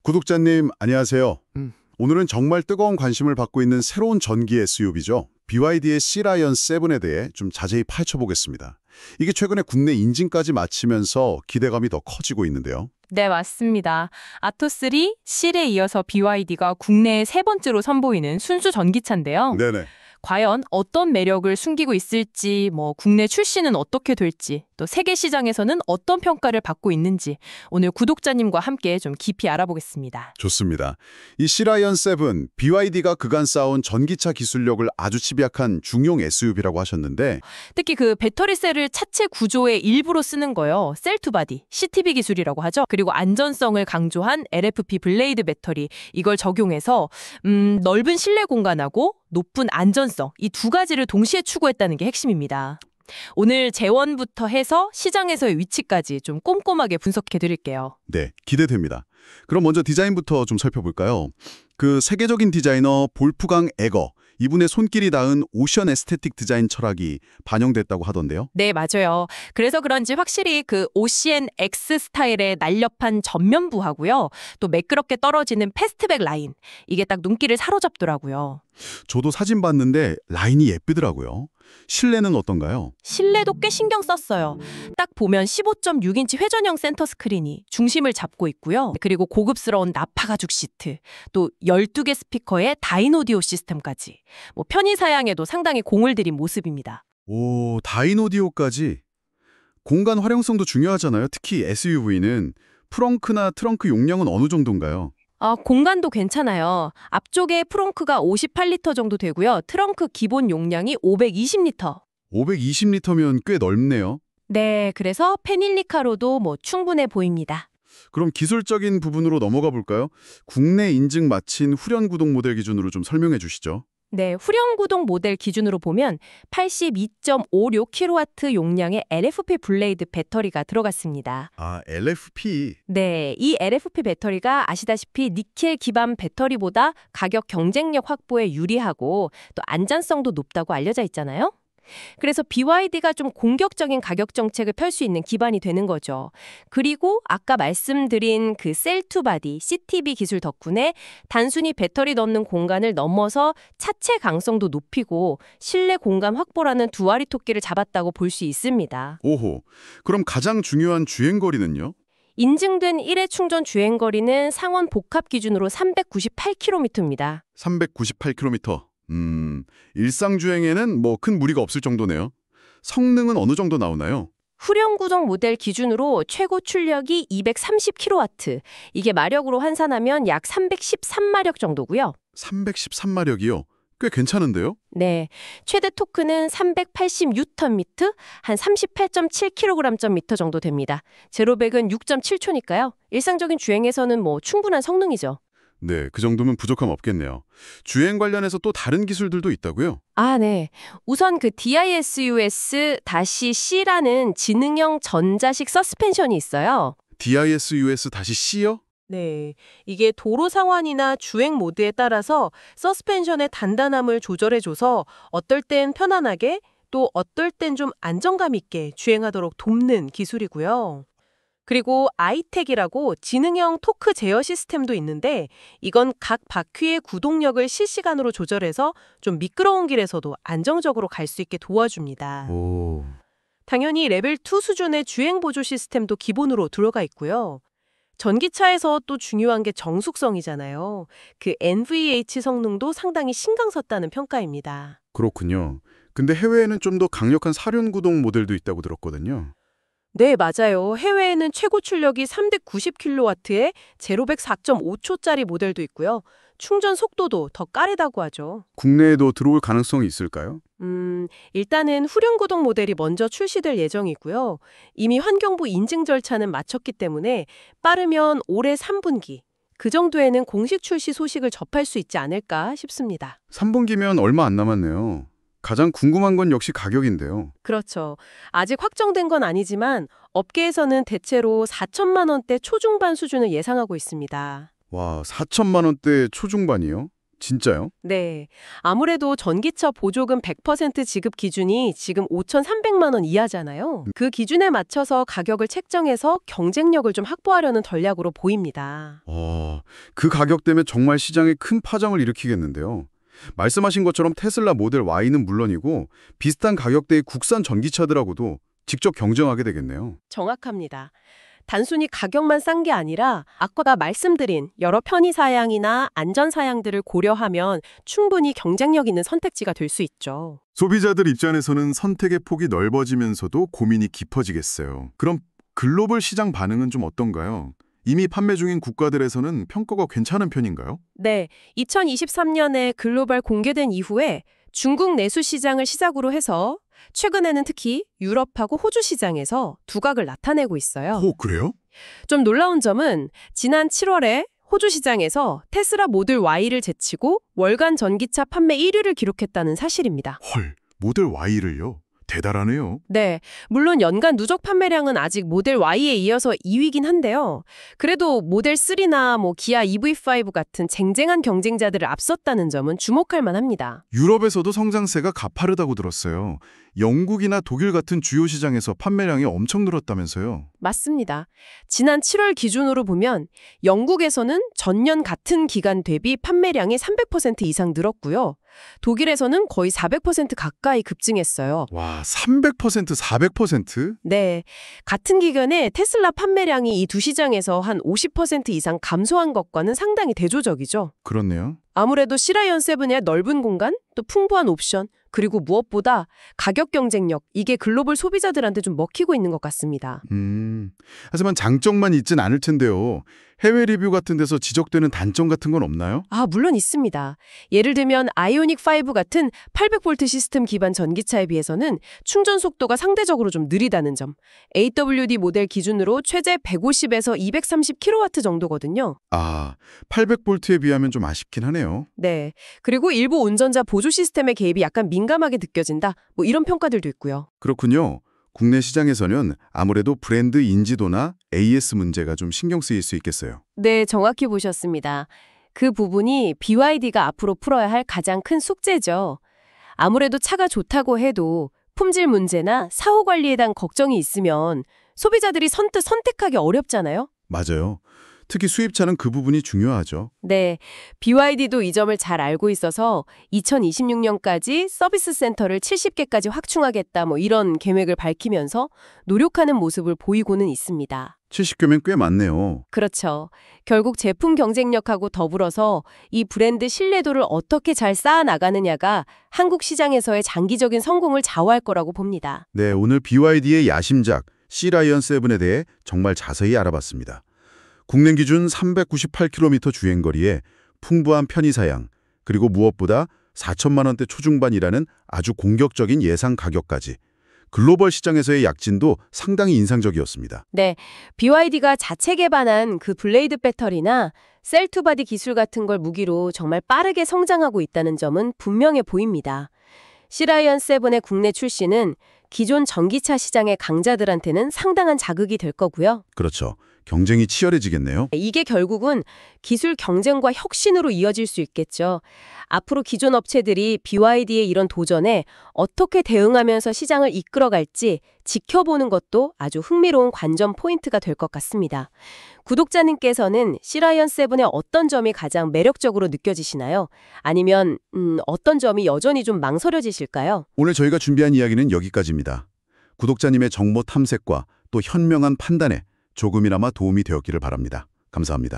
구독자님, 안녕하세요. 음. 오늘은 정말 뜨거운 관심을 받고 있는 새로운 전기 SUV죠. BYD의 C-라이언 7에 대해 좀 자세히 파헤쳐보겠습니다. 이게 최근에 국내 인증까지 마치면서 기대감이 더 커지고 있는데요. 네, 맞습니다. 아토3, 실에 이어서 BYD가 국내에 세 번째로 선보이는 순수 전기차인데요. 네네. 과연 어떤 매력을 숨기고 있을지, 국내 출시는 어떻게 될지, 또 세계 시장에서는 어떤 평가를 받고 있는지 오늘 구독자님과 함께 좀 깊이 알아보겠습니다. 좋습니다. 이 C-라이언 7, BYD가 그간 쌓아온 전기차 기술력을 아주 집약한 중용 SUV라고 하셨는데 특히 그 배터리셀을 차체 구조의 일부로 쓰는 거요. 셀투바디, CTB 기술이라고 하죠. 그리고 안전성을 강조한 LFP 블레이드 배터리, 이걸 적용해서 넓은 실내 공간하고 높은 안전성, 이 두 가지를 동시에 추구했다는 게 핵심입니다. 오늘 재원부터 해서 시장에서의 위치까지 좀 꼼꼼하게 분석해 드릴게요. 네, 기대됩니다. 그럼 먼저 디자인부터 좀 살펴볼까요? 그 세계적인 디자이너 볼프강 에거, 이분의 손길이 닿은 오션 에스테틱 디자인 철학이 반영됐다고 하던데요. 네, 맞아요. 그래서 그런지 확실히 그 오시엔 X 스타일의 날렵한 전면부하고요. 또 매끄럽게 떨어지는 패스트백 라인. 이게 딱 눈길을 사로잡더라고요. 저도 사진 봤는데 라인이 예쁘더라고요. 실내는 어떤가요? 실내도 꽤 신경 썼어요. 딱 보면 15.6인치 회전형 센터 스크린이 중심을 잡고 있고요. 그리고 고급스러운 나파 가죽 시트, 또 12개 스피커의 다인오디오 시스템까지. 편의 사양에도 상당히 공을 들인 모습입니다. 오, 다인오디오까지. 공간 활용성도 중요하잖아요. 특히 SUV는 프렁크나 트렁크 용량은 어느 정도인가요? 공간도 괜찮아요. 앞쪽에 프렁크가 58리터 정도 되고요. 트렁크 기본 용량이 520리터. 520리터면 꽤 넓네요. 네, 그래서 페닐리카로도 충분해 보입니다. 그럼 기술적인 부분으로 넘어가 볼까요? 국내 인증 마친 후련 구동 모델 기준으로 좀 설명해 주시죠. 네, 후렴구동 모델 기준으로 보면 82.56kW 용량의 LFP 블레이드 배터리가 들어갔습니다. 아, LFP. 네, 이 LFP 배터리가 아시다시피 니켈 기반 배터리보다 가격 경쟁력 확보에 유리하고 또 안전성도 높다고 알려져 있잖아요. 그래서 BYD가 좀 공격적인 가격 정책을 펼 수 있는 기반이 되는 거죠. 그리고 아까 말씀드린 그 셀투바디, CTB 기술 덕분에 단순히 배터리 넣는 공간을 넘어서 차체 강성도 높이고 실내 공간 확보라는 두 알이 토끼를 잡았다고 볼 수 있습니다. 오호. 그럼 가장 중요한 주행거리는요? 인증된 1회 충전 주행거리는 상원 복합 기준으로 398km입니다. 398km. 일상 주행에는 큰 무리가 없을 정도네요. 성능은 어느 정도 나오나요? 후렴 구동 모델 기준으로 최고 출력이 230kW. 이게 마력으로 환산하면 약 313마력 정도고요. 313마력이요? 꽤 괜찮은데요? 네, 최대 토크는 380Nm, 한 38.7kg/m 정도 됩니다. 제로백은 6.7초니까요. 일상적인 주행에서는 충분한 성능이죠. 네, 그 정도면 부족함 없겠네요. 주행 관련해서 또 다른 기술들도 있다고요? 네. 우선 그 DISUS-C라는 지능형 전자식 서스펜션이 있어요. DISUS-C요? 네, 이게 도로 상황이나 주행 모드에 따라서 서스펜션의 단단함을 조절해줘서 어떨 땐 편안하게 또 어떨 땐 좀 안정감 있게 주행하도록 돕는 기술이고요. 그리고 아이텍이라고 지능형 토크 제어 시스템도 있는데 이건 각 바퀴의 구동력을 실시간으로 조절해서 좀 미끄러운 길에서도 안정적으로 갈 수 있게 도와줍니다. 오. 당연히 레벨 2 수준의 주행 보조 시스템도 기본으로 들어가 있고요. 전기차에서 또 중요한 게 정숙성이잖아요. 그 NVH 성능도 상당히 신경 썼다는 평가입니다. 그렇군요. 근데 해외에는 좀 더 강력한 사륜 구동 모델도 있다고 들었거든요. 네, 맞아요. 해외에는 최고 출력이 390kW의 제로백 4.5초짜리 모델도 있고요. 충전 속도도 더 까르다고 하죠. 국내에도 들어올 가능성이 있을까요? 일단은 후륜구동 모델이 먼저 출시될 예정이고요. 이미 환경부 인증 절차는 마쳤기 때문에 빠르면 올해 3분기, 그 정도에는 공식 출시 소식을 접할 수 있지 않을까 싶습니다. 3분기면 얼마 안 남았네요. 가장 궁금한 건 역시 가격인데요. 그렇죠. 아직 확정된 건 아니지만 업계에서는 대체로 4천만 원대 초중반 수준을 예상하고 있습니다. 와, 4천만 원대 초중반이요? 진짜요? 네. 아무래도 전기차 보조금 100% 지급 기준이 지금 5,300만 원 이하잖아요. 그 기준에 맞춰서 가격을 책정해서 경쟁력을 좀 확보하려는 전략으로 보입니다. 그 가격 때문에 정말 시장에 큰 파장을 일으키겠는데요. 말씀하신 것처럼 테슬라 모델 Y는 물론이고 비슷한 가격대의 국산 전기차들하고도 직접 경쟁하게 되겠네요. 정확합니다. 단순히 가격만 싼 게 아니라 아까 말씀드린 여러 편의사양이나 안전사양들을 고려하면 충분히 경쟁력 있는 선택지가 될 수 있죠. 소비자들 입장에서는 선택의 폭이 넓어지면서도 고민이 깊어지겠어요. 그럼 글로벌 시장 반응은 좀 어떤가요? 이미 판매 중인 국가들에서는 평가가 괜찮은 편인가요? 네, 2023년에 글로벌 공개된 이후에 중국 내수 시장을 시작으로 해서 최근에는 특히 유럽하고 호주 시장에서 두각을 나타내고 있어요. 그래요? 좀 놀라운 점은 지난 7월에 호주 시장에서 테슬라 모델 Y를 제치고 월간 전기차 판매 1위를 기록했다는 사실입니다. 헐, 모델 Y를요? 대단하네요. 네, 물론 연간 누적 판매량은 아직 모델 Y에 이어서 2위긴 한데요. 그래도 모델 3나 기아 EV5 같은 쟁쟁한 경쟁자들을 앞섰다는 점은 주목할 만합니다. 유럽에서도 성장세가 가파르다고 들었어요. 영국이나 독일 같은 주요 시장에서 판매량이 엄청 늘었다면서요. 맞습니다. 지난 7월 기준으로 보면 영국에서는 전년 같은 기간 대비 판매량이 300% 이상 늘었고요. 독일에서는 거의 400% 가까이 급증했어요. 와, 300%, 400%? 네, 같은 기간에 테슬라 판매량이 이 두 시장에서 한 50% 이상 감소한 것과는 상당히 대조적이죠. 그렇네요. 아무래도 시라이언 7의 넓은 공간, 또 풍부한 옵션, 그리고 무엇보다 가격 경쟁력, 이게 글로벌 소비자들한테 좀 먹히고 있는 것 같습니다. 하지만 장점만 있진 않을 텐데요. 해외 리뷰 같은 데서 지적되는 단점 같은 건 없나요? 물론 있습니다. 예를 들면 아이오닉 5 같은 800V 시스템 기반 전기차에 비해서는 충전 속도가 상대적으로 좀 느리다는 점. AWD 모델 기준으로 최대 150에서 230kW 정도거든요. 800V에 비하면 좀 아쉽긴 하네요. 네. 그리고 일부 운전자 보조 시스템의 개입이 약간 민감하게 느껴진다. 이런 평가들도 있고요. 그렇군요. 국내 시장에서는 아무래도 브랜드 인지도나 AS 문제가 좀 신경 쓰일 수 있겠어요. 네, 정확히 보셨습니다. 그 부분이 BYD가 앞으로 풀어야 할 가장 큰 숙제죠. 아무래도 차가 좋다고 해도 품질 문제나 사후 관리에 대한 걱정이 있으면 소비자들이 선뜻 선택하기 어렵잖아요. 맞아요. 특히 수입차는 그 부분이 중요하죠. 네, BYD도 이 점을 잘 알고 있어서 2026년까지 서비스 센터를 70개까지 확충하겠다 이런 계획을 밝히면서 노력하는 모습을 보이고는 있습니다. 70개면 꽤 많네요. 그렇죠. 결국 제품 경쟁력하고 더불어서 이 브랜드 신뢰도를 어떻게 잘 쌓아나가느냐가 한국 시장에서의 장기적인 성공을 좌우할 거라고 봅니다. 네, 오늘 BYD의 야심작 C라이언 7에 대해 정말 자세히 알아봤습니다. 국내 기준 398km 주행거리에 풍부한 편의사양, 그리고 무엇보다 4천만 원대 초중반이라는 아주 공격적인 예상 가격까지 글로벌 시장에서의 약진도 상당히 인상적이었습니다. 네, BYD가 자체 개발한 그 블레이드 배터리나 셀2바디 기술 같은 걸 무기로 정말 빠르게 성장하고 있다는 점은 분명해 보입니다. C라이언 7의 국내 출시는 기존 전기차 시장의 강자들한테는 상당한 자극이 될 거고요. 그렇죠. 경쟁이 치열해지겠네요. 이게 결국은 기술 경쟁과 혁신으로 이어질 수 있겠죠. 앞으로 기존 업체들이 BYD의 이런 도전에 어떻게 대응하면서 시장을 이끌어갈지 지켜보는 것도 아주 흥미로운 관전 포인트가 될 것 같습니다. 구독자님께서는 C라이언 7의 어떤 점이 가장 매력적으로 느껴지시나요? 아니면 어떤 점이 여전히 좀 망설여지실까요? 오늘 저희가 준비한 이야기는 여기까지입니다. 구독자님의 정보 탐색과 또 현명한 판단에 조금이나마 도움이 되었기를 바랍니다. 감사합니다.